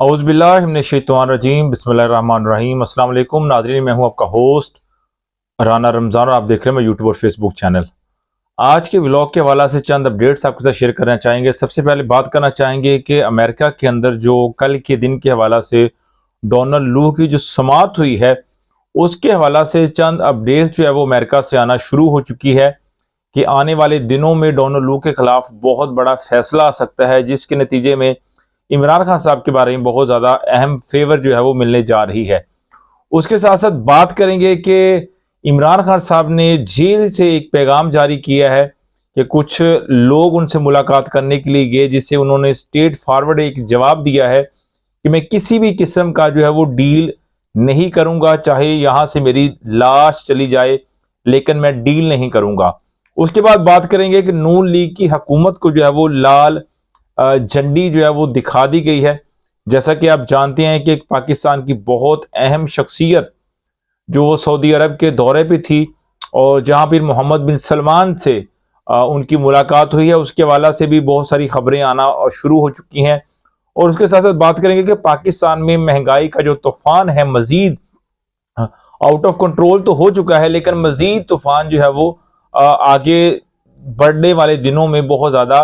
औज़ुबिल्लाहिमिनश्शैतानिर्रजीम बिस्मिल्लाहिर्रहमानिर्रहीम। अस्सलाम वालेकुम नाज़रीन, मैं हूं आपका होस्ट राना रमज़ान और आप देख रहे हैं मैं यूट्यूब और फेसबुक चैनल। आज के व्लॉग के हवाला से चंद अपडेट्स आपके साथ शेयर करना चाहेंगे। सबसे पहले बात करना चाहेंगे कि अमेरिका के अंदर जो कल के दिन के हवाला से डोनाल्ड लू की जो समाअत हुई है, उसके हवाला से चंद अपडेट्स जो है वो अमेरिका से आना शुरू हो चुकी है कि आने वाले दिनों में डोनाल्ड लू के खिलाफ बहुत बड़ा फैसला आ सकता है, जिसके नतीजे में इमरान खान साहब के बारे में बहुत ज़्यादा अहम फेवर जो है वो मिलने जा रही है। उसके साथ साथ बात करेंगे कि इमरान खान साहब ने जेल से एक पैगाम जारी किया है कि कुछ लोग उनसे मुलाकात करने के लिए गए, जिससे उन्होंने स्ट्रेट फॉरवर्ड एक जवाब दिया है कि मैं किसी भी किस्म का जो है वो डील नहीं करूंगा, चाहे यहाँ से मेरी लाश चली जाए, लेकिन मैं डील नहीं करूंगा। उसके बाद बात करेंगे कि नून लीग की हुकूमत को जो है वो लाल झंडी जो है वो दिखा दी गई है। जैसा कि आप जानते हैं कि पाकिस्तान की बहुत अहम शख्सियत जो सऊदी अरब के दौरे पे थी और जहां पर मोहम्मद बिन सलमान से उनकी मुलाकात हुई है, उसके हवाला से भी बहुत सारी खबरें आना शुरू हो चुकी हैं। और उसके साथ साथ बात करेंगे कि पाकिस्तान में महंगाई का जो तूफान है मजीद आउट ऑफ कंट्रोल तो हो चुका है, लेकिन मजीद तूफान जो है वो आगे बढ़ने वाले दिनों में बहुत ज्यादा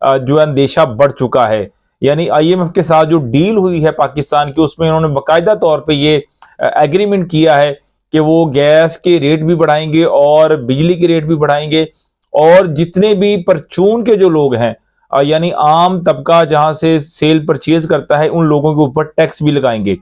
जो अंदेशा बढ़ चुका है। यानी आईएमएफ के साथ जो डील हुई है पाकिस्तान की, उसमें उन्होंने बाकायदा तौर पे ये एग्रीमेंट किया है कि वो गैस के रेट भी बढ़ाएंगे और बिजली के रेट भी बढ़ाएंगे, और जितने भी परचून के जो लोग हैं यानी आम तबका जहां से सेल परचेज करता है, उन लोगों के ऊपर टैक्स भी लगाएंगे।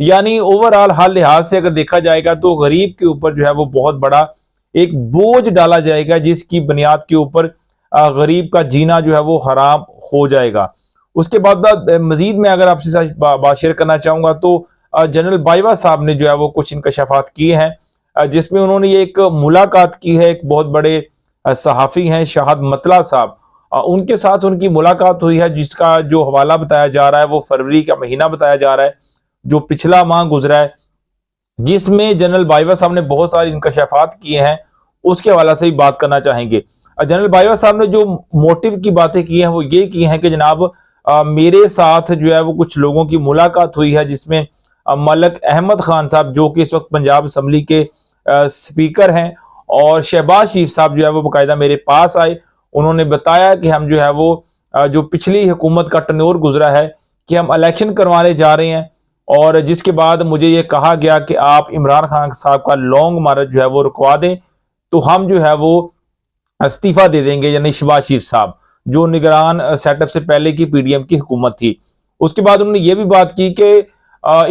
यानी ओवरऑल हर लिहाज से अगर देखा जाएगा तो गरीब के ऊपर जो है वो बहुत बड़ा एक बोझ डाला जाएगा, जिसकी बुनियाद के ऊपर गरीब का जीना जो है वो हराम हो जाएगा। उसके बाद मजीद में अगर आपसे बात शेयर करना चाहूंगा तो जनरल बाजवा साहब ने जो है वो कुछ इंकशाफात किए हैं, जिसमें उन्होंने ये एक मुलाकात की है, एक बहुत बड़े सहाफ़ी हैं शाहद मतला साहब, उनके साथ उनकी मुलाकात हुई है, जिसका जो हवाला बताया जा रहा है वो फरवरी का महीना बताया जा रहा है, जो पिछला माह गुजरा है, जिसमें जनरल बाजवा साहब ने बहुत सारे इंकशाफात किए हैं। उसके हवाला से ही बात करना चाहेंगे। जनरल बाजवा साहब ने जो मोटिव की बातें की हैं वो ये की हैं कि जनाब मेरे साथ जो है वो कुछ लोगों की मुलाकात हुई है, जिसमें मलक अहमद खान साहब जो कि इस वक्त पंजाब असम्बली के स्पीकर हैं, और शहबाज शरीफ साहब जो है वो बाकायदा मेरे पास आए। उन्होंने बताया कि हम जो है वो जो पिछली हुकूमत का टर्नओवर गुजरा है कि हम इलेक्शन करवाने जा रहे हैं, और जिसके बाद मुझे ये कहा गया कि आप इमरान खान साहब का लॉन्ग मार्च जो है वो रुकवा दें, तो हम जो है वो इस्तीफा दे देंगे। यानी शहबाज शरीफ साहब जो निगरान सेटअप से पहले की पीडीएम की हुकूमत थी। उसके बाद उन्होंने ये भी बात की कि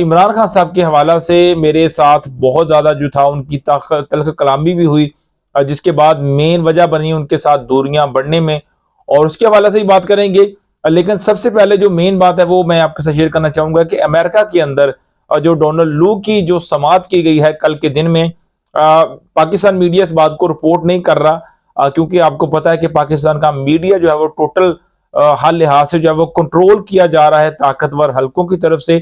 इमरान खान साहब के हवाला से मेरे साथ बहुत ज्यादा जो था उनकी तल्ख कलामी भी हुई, जिसके बाद मेन वजह बनी उनके साथ दूरियां बढ़ने में, और उसके हवाले से ही बात करेंगे। लेकिन सबसे पहले जो मेन बात है वो मैं आपके साथ शेयर करना चाहूंगा कि अमेरिका के अंदर जो डोनाल्ड लू की जो समाअत की गई है कल के दिन में, पाकिस्तान मीडिया इस बात को रिपोर्ट नहीं कर रहा, क्योंकि आपको पता है कि पाकिस्तान का मीडिया जो है वो टोटल हर लिहाज से जो है वो कंट्रोल किया जा रहा है ताकतवर हलकों की तरफ से।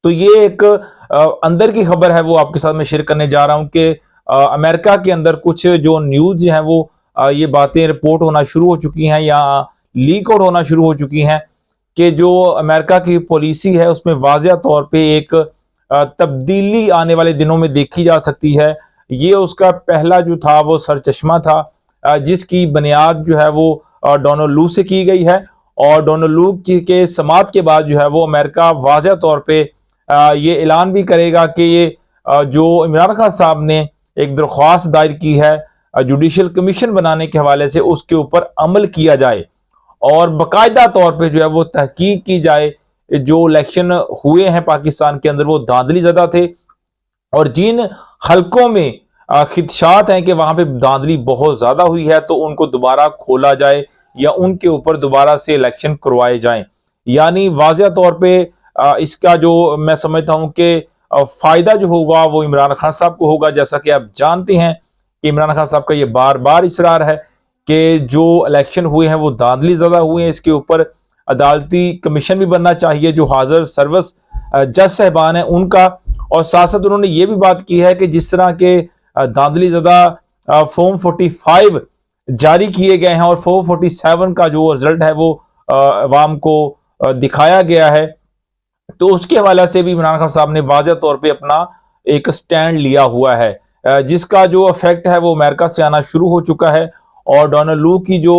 तो ये एक अंदर की खबर है वो आपके साथ मैं शेयर करने जा रहा हूं कि अमेरिका के अंदर कुछ जो न्यूज हैं वो ये बातें रिपोर्ट होना शुरू हो चुकी हैं या लीक आउट होना शुरू हो चुकी हैं कि जो अमेरिका की पॉलिसी है उसमें वाज़ेह तौर पे एक तब्दीली आने वाले दिनों में देखी जा सकती है। ये उसका पहला जो था वो सरचश्मा था, जिसकी बुनियाद जो है वो डोनाल्ड लू से की गई है, और डोनाल्ड लू के समाअत के बाद जो है वो अमेरिका वाज़ेह तौर पे ये ऐलान भी करेगा कि ये जो इमरान खान साहब ने एक दरख्वास्त दायर की है जुडिशल कमीशन बनाने के हवाले से, उसके ऊपर अमल किया जाए और बाकायदा तौर पे जो है वो तहकीक की जाए। जो इलेक्शन हुए हैं पाकिस्तान के अंदर वो धांधली ज़्यादा थे, और जिन हलकों में खिदशात हैं कि वहां पे धांधली बहुत ज्यादा हुई है तो उनको दोबारा खोला जाए या उनके ऊपर दोबारा से इलेक्शन करवाए जाएं। यानी वाज़ेह तौर पे इसका जो मैं समझता हूं कि फायदा जो होगा वो इमरान खान साहब को होगा। जैसा कि आप जानते हैं कि इमरान खान साहब का ये बार बार इसरार है कि जो इलेक्शन हुए हैं वो धांधली ज्यादा हुए हैं, इसके ऊपर अदालती कमीशन भी बनना चाहिए जो हाजिर सर्विस जज साहबान है उनका। और साथ साथ उन्होंने ये भी बात की है कि जिस तरह के धांधली ज़्यादा फॉर्म 45 जारी किए गए हैं और फॉर्म 47 का जो रिजल्ट है वो अवाम को दिखाया गया है तो उसके हवाले से भी इमरान खान साहब ने वाज़ेह तौर पे अपना एक स्टैंड लिया हुआ है, जिसका जो इफेक्ट है वो अमेरिका से आना शुरू हो चुका है। और डोनाल्ड लू की जो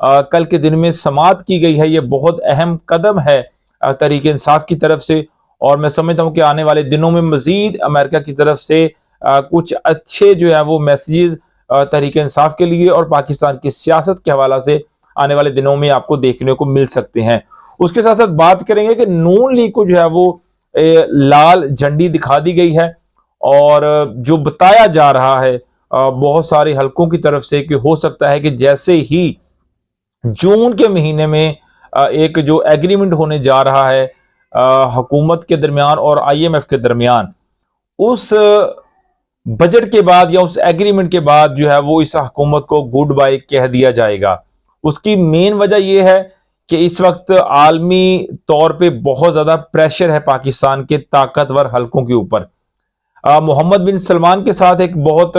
कल के दिन में समाअत की गई है, ये बहुत अहम कदम है तहरीक इंसाफ की तरफ से। और मैं समझता हूँ कि आने वाले दिनों में मजीद अमेरिका की तरफ से कुछ अच्छे जो है वो मैसेजेस तहरीक इंसाफ के लिए और पाकिस्तान की सियासत के हवाला से आने वाले दिनों में आपको देखने को मिल सकते हैं। उसके साथ साथ बात करेंगे कि नून लीग को जो है वो लाल झंडी दिखा दी गई है। और जो बताया जा रहा है बहुत सारे हलकों की तरफ से कि हो सकता है कि जैसे ही जून के महीने में एक जो एग्रीमेंट होने जा रहा है हुकूमत के दरमियान और आईएमएफ के दरमियान, उस बजट के बाद या उस एग्रीमेंट के बाद जो है वो इस हुकूमत को गुड बाय कह दिया जाएगा। उसकी मेन वजह यह है कि इस वक्त आलमी तौर पे बहुत ज्यादा प्रेशर है पाकिस्तान के ताकतवर हलकों के ऊपर। मोहम्मद बिन सलमान के साथ एक बहुत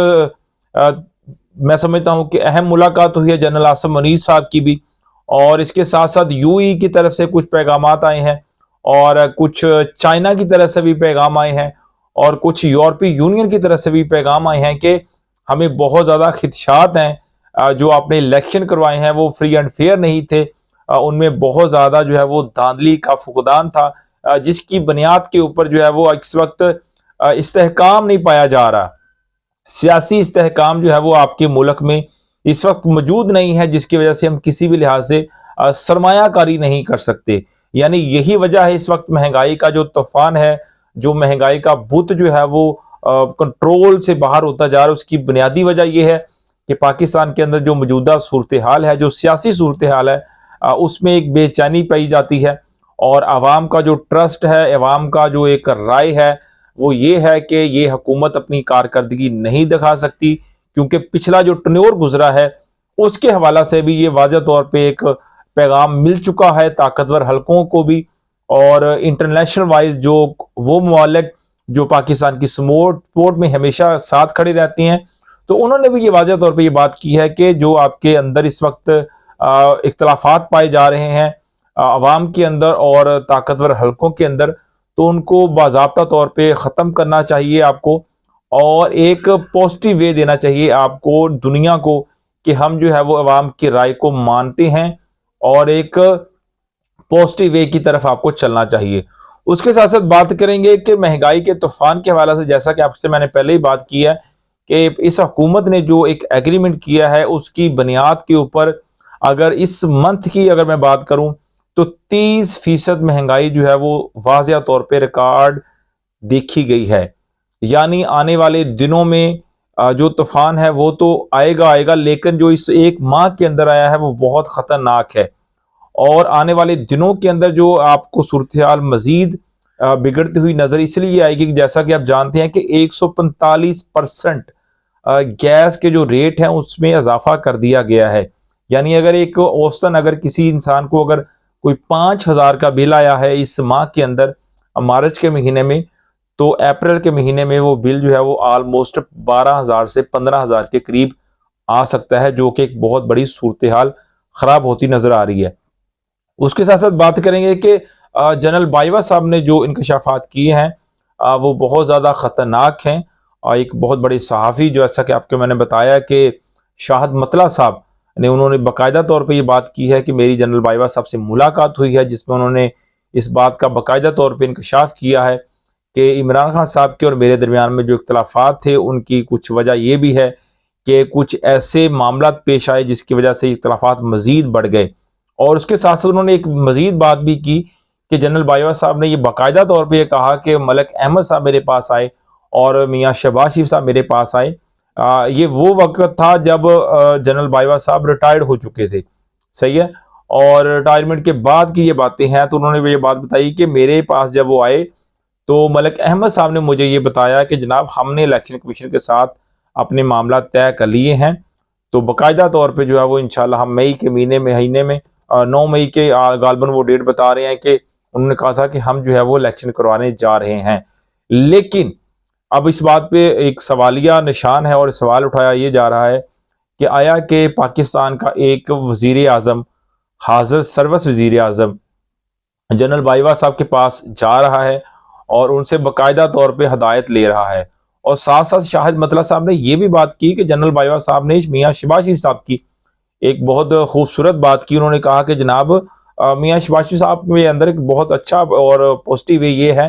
मैं समझता हूं कि अहम मुलाकात हुई है जनरल आसिम मुनीर साहब की भी। और इसके साथ साथ यूएई की तरफ से कुछ पैगाम आए हैं और कुछ चाइना की तरफ से भी पैगाम आए हैं और कुछ यूरोपीय यूनियन की तरफ से भी पैगाम आए हैं कि हमें बहुत ज़्यादा खदशात हैं। जो आपने इलेक्शन करवाए हैं वो फ्री एंड फेयर नहीं थे, उनमें बहुत ज़्यादा जो है वो धांधली का फुकदान था, जिसकी बुनियाद के ऊपर जो है वो इस वक्त इस्तेहकाम नहीं पाया जा रहा। सियासी इस्तेहकाम जो है वो आपके मुल्क में इस वक्त मौजूद नहीं है, जिसकी वजह से हम किसी भी लिहाज से सरमायाकारी नहीं कर सकते। यानी यही वजह है इस वक्त महंगाई का जो तूफान है, जो महंगाई का बुत जो है वो कंट्रोल से बाहर होता जा रहा है। उसकी बुनियादी वजह यह है कि पाकिस्तान के अंदर जो मौजूदा सूरत हाल है, जो सियासी सूरत हाल है, उसमें एक बेचैनी पाई जाती है। और आवाम का जो ट्रस्ट है, आवाम का जो एक राय है, वो ये है कि ये हुकूमत अपनी कारकर्दगी नहीं दिखा सकती, क्योंकि पिछला जो टन्योर गुजरा है उसके हवाला से भी ये वाज़ेह तौर पे एक पैगाम मिल चुका है ताकतवर हलकों को भी। और इंटरनेशनल वाइज जो वो ममालिक जो पाकिस्तान की सपोर्ट में हमेशा साथ खड़े रहती हैं, तो उन्होंने भी ये वाज़ेह तौर पे ये बात की है कि जो आपके अंदर इस वक्त इख्तलाफात पाए जा रहे हैं अवाम के अंदर और ताकतवर हलकों के अंदर, तो उनको बाज़ाब्ता तौर पे ख़त्म करना चाहिए आपको। और एक पॉजिटिव वे देना चाहिए आपको दुनिया को कि हम जो है वो अवाम की राय को मानते हैं और एक पॉजिटिव वे की तरफ आपको चलना चाहिए। उसके साथ साथ बात करेंगे कि महंगाई के तूफान के हवाले से, जैसा कि आपसे मैंने पहले ही बात की है कि इस हुकूमत ने जो एक एग्रीमेंट किया है उसकी बुनियाद के ऊपर अगर इस मंथ की अगर मैं बात करूं तो 30% महंगाई जो है वो वाज़ेह तौर पे रिकॉर्ड देखी गई है। यानी आने वाले दिनों में जो तूफान है वो तो आएगा आएगा, लेकिन जो इस एक माह के अंदर आया है वो बहुत खतरनाक है। और आने वाले दिनों के अंदर जो आपको सूरत हाल मजीद बिगड़ती हुई नजर इसलिए आएगी कि जैसा कि आप जानते हैं कि 145% गैस के जो रेट हैं उसमें इजाफा कर दिया गया है। यानी अगर एक औसतन अगर किसी इंसान को अगर कोई 5,000 का बिल आया है इस माह के अंदर मार्च के महीने में, तो अप्रैल के महीने में वो बिल जो है वो ऑलमोस्ट 12,000 से 15,000 के करीब आ सकता है, जो कि एक बहुत बड़ी सूरत हाल खराब होती नजर आ रही है। उसके साथ साथ बात करेंगे कि जनरल बाजवा साहब ने जो इंकशाफात किए हैं वो बहुत ज़्यादा ख़तरनाक हैं। एक बहुत बड़े सहाफ़ी जो ऐसा कि आपको मैंने बताया कि शाहद मतला साहब ने उन्होंने बाकायदा तौर पे ये बात की है कि मेरी जनरल बाजवा साहब से मुलाकात हुई है, जिसमें उन्होंने इस बात का बाकायदा तौर पे इंकशाफ किया है कि इमरान खान साहब के और मेरे दरमियान में जो इख्तलाफात थे उनकी कुछ वजह यह भी है कि कुछ ऐसे मामला पेश आए जिसकी वजह से इख्तलाफात मज़ीद बढ़ गए। और उसके साथ साथ उन्होंने एक मज़ीद बात भी की कि जनरल बाजवा साहब ने यह बाकायदा तौर पर यह कहा कि मलिक अहमद साहब मेरे पास आए और मियाँ शहबाज शरीफ साहब मेरे पास आए। ये वो वक्त था जब जनरल बाजवा साहब रिटायर्ड हो चुके थे, सही है। और रिटायरमेंट के बाद की ये बातें हैं, तो उन्होंने ये बात बताई कि मेरे पास जब वो आए तो मलिक अहमद साहब ने मुझे ये बताया कि जनाब हमने इलेक्शन कमीशन के साथ अपने मामला तय कर लिए हैं, तो बाकायदा तौर पे जो है वो इंशाल्लाह हम मई के महीने में 9 मई के गालबन वो डेट बता रहे हैं कि उन्होंने कहा था कि हम जो है वो इलेक्शन करवाने जा रहे हैं। लेकिन अब इस बात पे एक सवालिया निशान है और सवाल उठाया ये जा रहा है कि आया कि पाकिस्तान का एक वजीर आज़म, हाजिर सर्वस वजीर आज़म जनरल बाजवा साहब के पास जा रहा है और उनसे बाकायदा तौर पे हदायत ले रहा है। और साथ साथ शाहिद मतला साहब ने यह भी बात की कि जनरल बाजवा साहब ने मियाँ शहबाज शरीफ साहब की एक बहुत खूबसूरत बात की। उन्होंने कहा कि जनाब मियाँ शहबाज शरीफ साहब के अंदर एक बहुत अच्छा और पॉजिटिव वे ये है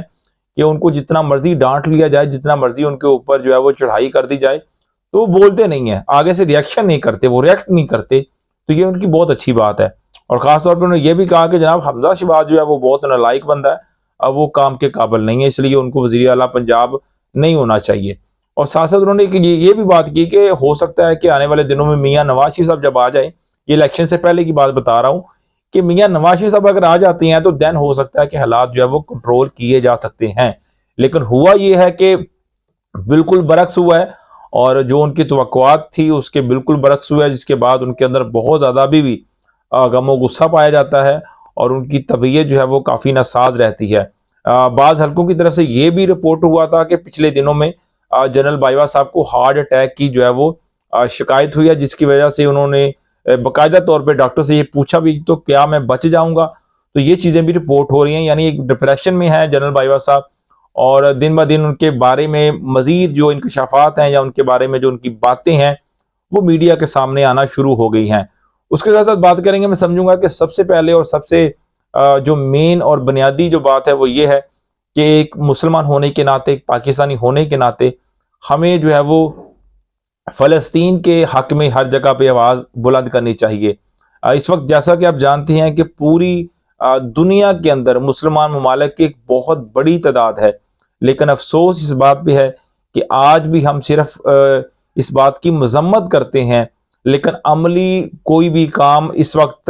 कि उनको जितना मर्जी डांट लिया जाए, जितना मर्जी उनके ऊपर जो है वो चढ़ाई कर दी जाए, तो वो बोलते नहीं है, आगे से रिएक्शन नहीं करते, वो रिएक्ट नहीं करते। तो ये उनकी बहुत अच्छी बात है। और खास तौर पर उन्होंने ये भी कहा कि जनाब हमजा शहबाज जो है वो बहुत नालायक बंदा है, अब वो काम के काबिल नहीं है, इसलिए उनको वज़ीर आला पंजाब नहीं होना चाहिए। और साथ साथ उन्होंने ये भी बात की कि हो सकता है कि आने वाले दिनों में मियाँ नवाज शरीफ साहब जब आ जाए, ये इलेक्शन से पहले की बात बता रहा हूँ, कि मियाँ नवाज शरीफ साहब अगर आ जाती हैं तो देन हो सकता है कि हालात जो है वो कंट्रोल किए जा सकते हैं। लेकिन हुआ ये है कि बिल्कुल बरक्स हुआ है, और जो उनकी तवक्कुआत थी उसके बिल्कुल बरक्स हुआ है, जिसके बाद उनके अंदर बहुत ज़्यादा अभी भी गम गुस्सा पाया जाता है और उनकी तबीयत जो है वो काफ़ी नासाज रहती है। बाज़ हलकों की तरफ से ये भी रिपोर्ट हुआ था कि पिछले दिनों में जनरल बाजवा साहब को हार्ट अटैक की जो है वो शिकायत हुई है, जिसकी वजह से उन्होंने बाकायदा तौर पे डॉक्टर से ये पूछा भी तो क्या मैं बच जाऊंगा। तो ये चीज़ें भी रिपोर्ट हो रही हैं, यानी एक डिप्रेशन में है जनरल बाजवा साहब, और दिन ब दिन उनके बारे में मजीद जो इंकशाफात हैं या उनके बारे में जो उनकी बातें हैं वो मीडिया के सामने आना शुरू हो गई हैं। उसके साथ साथ बात करेंगे, मैं समझूंगा कि सबसे पहले और सबसे जो मेन और बुनियादी जो बात है वो ये है कि एक मुसलमान होने के नाते, एक पाकिस्तानी होने के नाते हमें जो है वो फ़लस्तीन के हक में हर जगह पे आवाज़ बुलंद करनी चाहिए। इस वक्त जैसा कि आप जानते हैं कि पूरी दुनिया के अंदर मुसलमान ममालिक की एक बहुत बड़ी तादाद है, लेकिन अफसोस इस बात पे है कि आज भी हम सिर्फ इस बात की मजम्मत करते हैं, लेकिन अमली कोई भी काम इस वक्त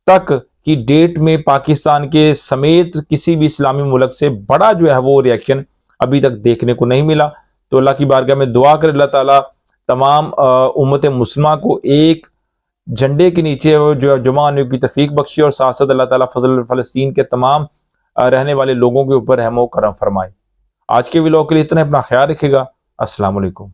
तक की डेट में पाकिस्तान के समेत किसी भी इस्लामी मुल्क से बड़ा जो है वो रिएक्शन अभी तक देखने को नहीं मिला। तो अल्लाह की बारगाह में दुआ कर अल्लाह ताला तमाम उम्मत मुस्लिमा को एक झंडे के नीचे जो जमा होने की तौफीक बख्शी, और साथ साथ अल्लाह ताला फजल फ़लस्तीन के तमाम रहने वाले लोगों के ऊपर रहम व करम फरमाए। आज के व्लॉग के लिए इतना, अपना ख्याल रखिएगा। अस्सलाम वालेकुम।